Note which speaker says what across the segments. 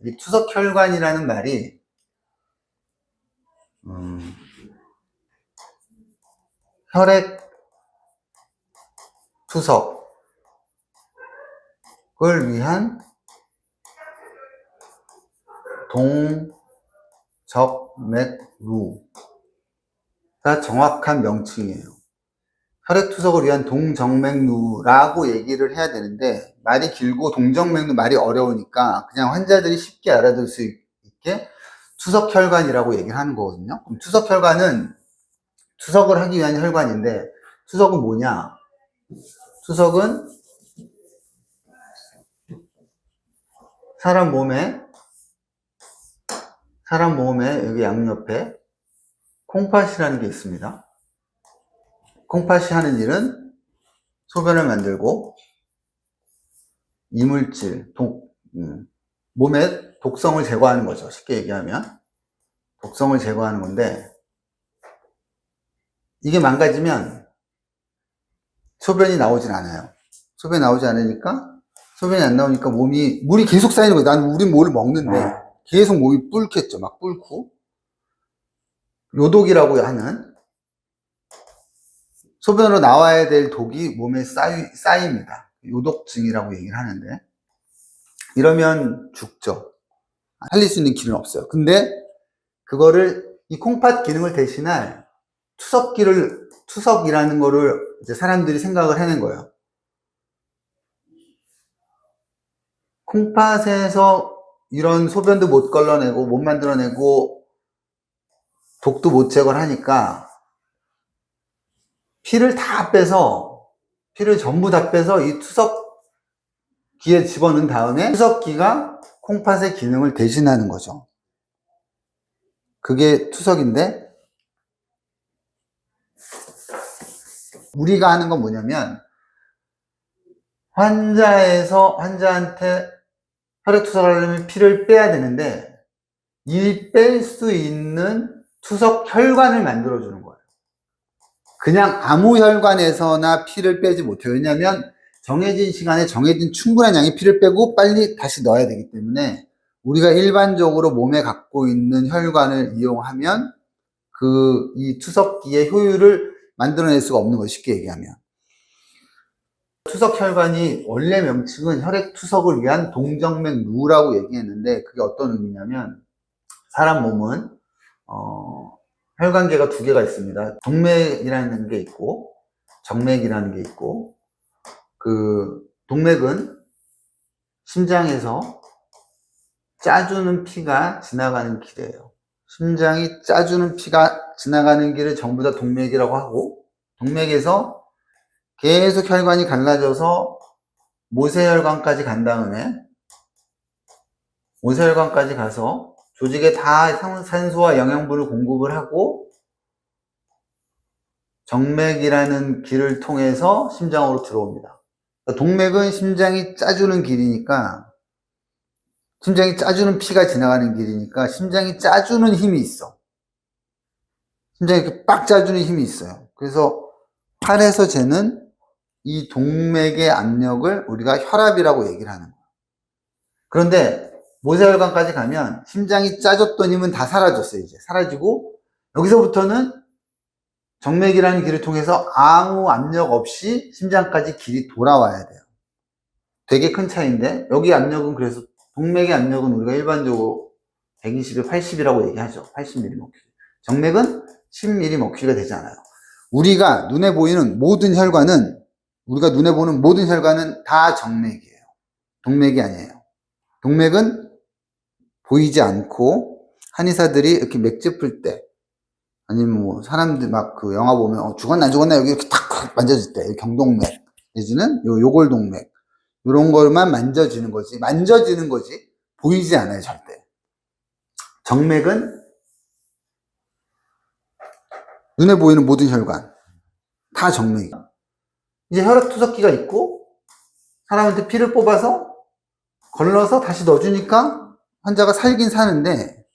Speaker 1: 이 투석혈관이라는 말이 혈액 투석을 위한 동정맥루가 정확한 명칭이에요. 혈액 투석을 위한 동정맥루라고 얘기를 해야 되는데 말이 길고 동정맥루 말이 어려우니까 그냥 환자들이 쉽게 알아들 수 있게 투석혈관이라고 얘기를 하는 거거든요. 그럼 투석혈관은 투석을 하기 위한 혈관인데 투석은 뭐냐? 투석은 사람 몸에 여기 양옆에 콩팥이라는 게 있습니다. 콩팥이 하는 일은 소변을 만들고 이물질, 몸의 독성을 제거하는 거죠. 쉽게 얘기하면 독성을 제거하는 건데 이게 망가지면 소변이 나오질 않아요. 소변이 나오지 않으니까 소변이 안 나오니까 물이 계속 쌓이는 거예요. 난 우리 뭘 먹는데 계속 몸이 뿔겠죠. 막 뿔고 요독이라고 하는 소변으로 나와야 될 독이 몸에 쌓입니다. 요독증이라고 얘기를 하는데 이러면 죽죠. 살릴 수 있는 길은 없어요. 근데 그거를 이 콩팥 기능을 대신할 투석이라는 거를 이제 사람들이 생각을 해낸 거예요. 콩팥에서 이런 소변도 못 걸러내고 못 만들어내고 독도 못 제거를 하니까 피를 전부 다 빼서 이 투석기에 집어넣은 다음에 투석기가 콩팥의 기능을 대신하는 거죠. 그게 투석인데 우리가 하는 건 뭐냐면 환자한테 혈액 투석을 하려면 피를 빼야 되는데 이 뺄 수 있는 투석 혈관을 만들어주는 거예요. 그냥 아무 혈관에서나 피를 빼지 못해요. 왜냐하면 정해진 시간에 정해진 충분한 양의 피를 빼고 빨리 다시 넣어야 되기 때문에 우리가 일반적으로 몸에 갖고 있는 혈관을 이용하면 이 투석기의 효율을 만들어낼 수가 없는 거예요. 쉽게 얘기하면. 투석혈관이 원래 명칭은 혈액 투석을 위한 동정맥루라고 얘기했는데 그게 어떤 의미냐면 사람 몸은 혈관계가 두 개가 있습니다. 동맥이라는 게 있고 정맥이라는 게 있고 그 동맥은 심장에서 짜주는 피가 지나가는 길이에요. 심장이 짜주는 피가 지나가는 길을 전부 다 동맥이라고 하고 동맥에서 계속 혈관이 갈라져서 모세혈관까지 간 다음에 모세혈관까지 가서 조직에 다 산소와 영양분을 공급을 하고 정맥이라는 길을 통해서 심장으로 들어옵니다. 동맥은 심장이 짜주는 길이니까 심장이 짜주는 피가 지나가는 길이니까 심장이 짜주는 힘이 있어. 심장이 이렇게 빡 짜주는 힘이 있어요. 그래서 팔에서 재는 이 동맥의 압력을 우리가 혈압이라고 얘기를 하는 거예요. 그런데 모세혈관까지 가면 심장이 짜줬던 힘은 다 사라졌어요. 이제 사라지고 여기서부터는 정맥이라는 길을 통해서 아무 압력 없이 심장까지 길이 돌아와야 돼요. 되게 큰 차이인데 여기 압력은 그래서 동맥의 압력은 우리가 일반적으로 120에 80이라고 얘기하죠. 80mmmercury. 정맥은 10mmmercury가 되지 않아요. 우리가 눈에 보는 모든 혈관은 다 정맥이에요. 동맥이 아니에요. 동맥은 보이지 않고 한의사들이 이렇게 맥주 풀 때 아니면 뭐 사람들 막 그 영화 보면 죽었나 안 죽었나 여기 이렇게 탁 만져질 때 경동맥 내지는 요골동맥 이런 걸만 만져지는 거지 보이지 않아요. 절대. 정맥은 눈에 보이는 모든 혈관 다 정맥이에요. 이제 혈액 투석기가 있고 사람한테 피를 뽑아서 걸러서 다시 넣어주니까 환자가 살긴 사는데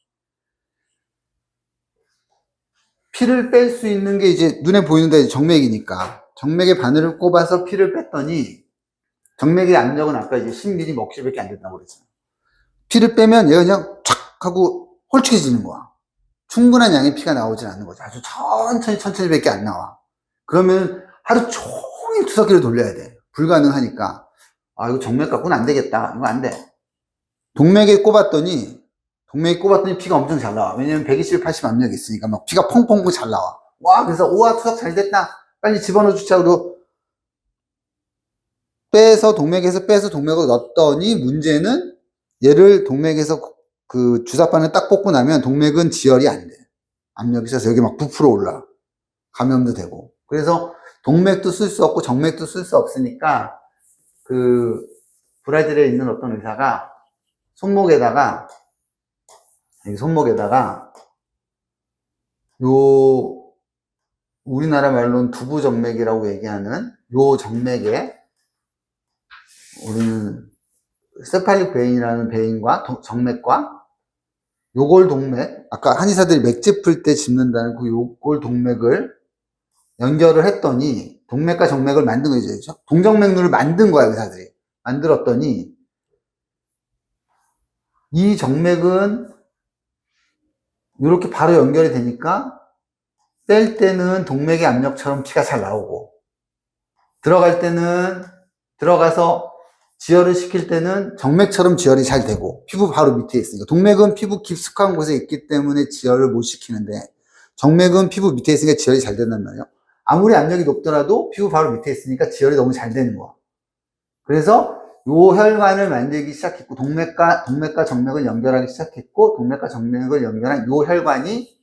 Speaker 1: 피를 뺄 수 있는 게 이제 눈에 보이는 데 정맥이니까 정맥의 바늘을 꼽아서 피를 뺐더니 정맥의 압력은 아까 이제 10mmmercury밖에 안 된다고 그랬잖아요. 피를 빼면 얘가 그냥 촥 하고 홀쭉해지는 거야. 충분한 양의 피가 나오질 않는 거죠. 아주 천천히 밖에 안 나와. 그러면 하루 종일 투석기를 돌려야 돼. 불가능하니까. 아, 이거 정맥 갖고는 안 되겠다. 이거 안 돼. 동맥에 꼽았더니 피가 엄청 잘 나와. 왜냐면 120, 80 압력이 있으니까 막 피가 펑펑 잘 나와. 와, 그래서 우와, 투석 잘 됐다. 빨리 집어넣어 주자. 그러고 동맥에서 빼서 동맥으로 넣었더니 문제는 얘를 동맥에서 그 주사바늘 딱 뽑고 나면 동맥은 지혈이 안 돼. 압력이 있어서 여기 막 부풀어 올라. 감염도 되고. 그래서 동맥도 쓸 수 없고 정맥도 쓸 수 없으니까 그 브라질에 있는 어떤 의사가 손목에다가 요 우리나라 말로는 두부정맥이라고 얘기하는 요 정맥에 우리는 세팔릭 베인이라는 베인과 정맥과 요골 동맥, 아까 한의사들이 맥집 풀 때 짚는다는 그 요골 동맥을 연결을 했더니 동맥과 정맥을 만든 거죠. 동정맥류를 만든 거야, 의사들이. 만들었더니 이 정맥은 이렇게 바로 연결이 되니까 뺄 때는 동맥의 압력처럼 피가 잘 나오고 들어갈 때는 들어가서 지혈을 시킬 때는 정맥처럼 지혈이 잘 되고 피부 바로 밑에 있으니까 동맥은 피부 깊숙한 곳에 있기 때문에 지혈을 못 시키는데 정맥은 피부 밑에 있으니까 지혈이 잘 된단 말이에요. 아무리 압력이 높더라도 피부 바로 밑에 있으니까 지혈이 너무 잘 되는 거야. 그래서 요 혈관을 만들기 시작했고 동맥과 정맥을 연결하기 시작했고 동맥과 정맥을 연결한 요 혈관이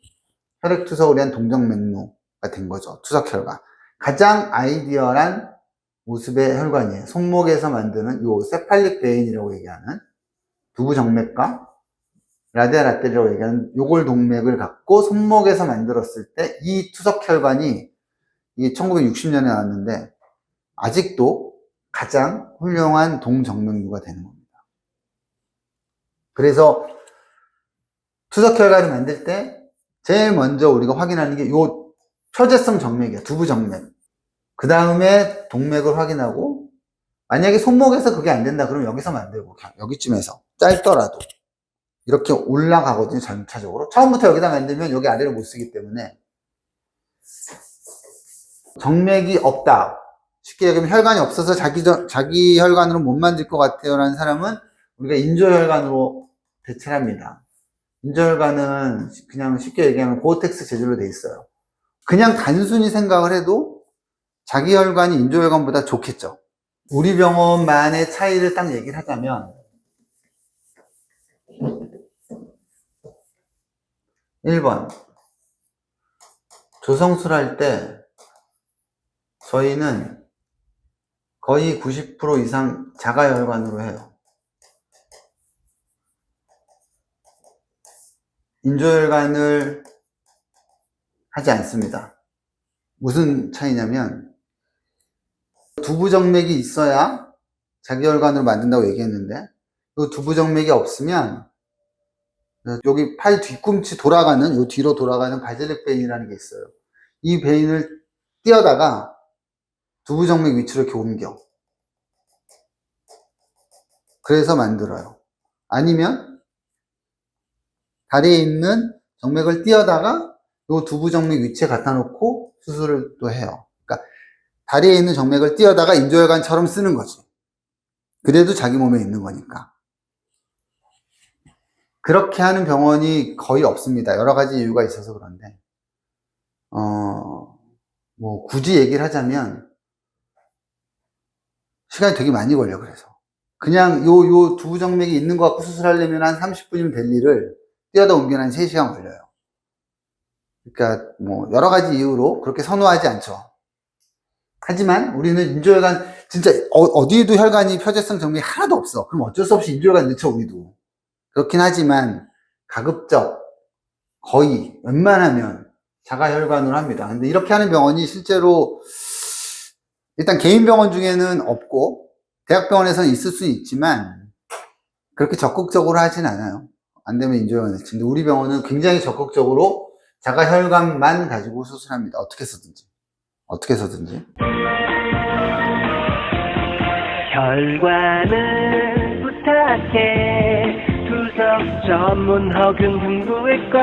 Speaker 1: 혈액투석을 위한 동정맥류가 된 거죠. 투석혈관. 가장 아이디어한 모습의 혈관이에요. 손목에서 만드는 요 세팔릭 베인이라고 얘기하는 두부정맥과 라디알 아테리라고 얘기하는 요골 동맥을 갖고 손목에서 만들었을 때 이 투석혈관이 이게 1960년에 나왔는데 아직도 가장 훌륭한 동정맥류가 되는 겁니다. 그래서 투석혈관을 만들 때 제일 먼저 우리가 확인하는 게 요 표재성 정맥이야. 두부정맥. 그 다음에 동맥을 확인하고 만약에 손목에서 그게 안 된다 그러면 여기서 만들고 여기쯤에서 짧더라도 이렇게 올라가거든요. 전차적으로 처음부터 여기다 만들면 여기 아래를 못 쓰기 때문에 정맥이 없다, 쉽게 얘기하면 혈관이 없어서 자기 혈관으로 못 만들 것 같아요 라는 사람은 우리가 인조혈관으로 대체를 합니다. 인조혈관은 그냥 쉽게 얘기하면 고어텍스 재질로 돼 있어요. 그냥 단순히 생각을 해도 자기 혈관이 인조혈관보다 좋겠죠. 우리 병원만의 차이를 딱 얘기를 하자면 1번 조성술 할 때 저희는 거의 90% 이상 자가혈관으로 해요. 인조혈관을 하지 않습니다. 무슨 차이냐면 두부정맥이 있어야 자기혈관으로 만든다고 얘기했는데 이 두부정맥이 없으면 여기 팔 뒤꿈치 돌아가는 요 뒤로 돌아가는 바질릭 베인이라는 게 있어요. 이 베인을 띄어다가 두부정맥 위치로 이렇게 옮겨. 그래서 만들어요. 아니면 다리에 있는 정맥을 띄어다가 요 두부정맥 위치에 갖다 놓고 수술을 또 해요. 그러니까 다리에 있는 정맥을 띄어다가 인조혈관처럼 쓰는 거지. 그래도 자기 몸에 있는 거니까. 그렇게 하는 병원이 거의 없습니다. 여러 가지 이유가 있어서 그런데 뭐 굳이 얘기를 하자면 시간이 되게 많이 걸려. 그래서 그냥 요 두부정맥이 있는 거 갖고 수술하려면 한 30분이면 될 일을 띄어다 옮기면 한 3시간 걸려요. 그러니까 뭐 여러 가지 이유로 그렇게 선호하지 않죠. 하지만 우리는 인조혈관 진짜 어디에도 혈관이 표재성 정맥이 하나도 없어. 그럼 어쩔 수 없이 인조혈관 넣죠, 우리도. 그렇긴 하지만 가급적 거의 웬만하면 자가혈관으로 합니다. 근데 이렇게 하는 병원이 실제로 일단 개인 병원 중에는 없고 대학병원에서는 있을 수 있지만 그렇게 적극적으로 하진 않아요. 안 되면 인조혈관 넣지. 근데 우리 병원은 굉장히 적극적으로 자가혈관만 가지고 수술합니다. 어떻게 해서든지.
Speaker 2: 혈관을 부탁해 있어 전문 허균 흉부외과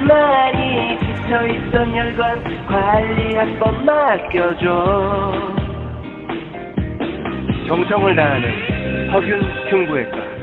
Speaker 2: 많이 지쳐있던 혈관 관리 한번 맡겨줘. 정성을 다하는 허균 흉부외과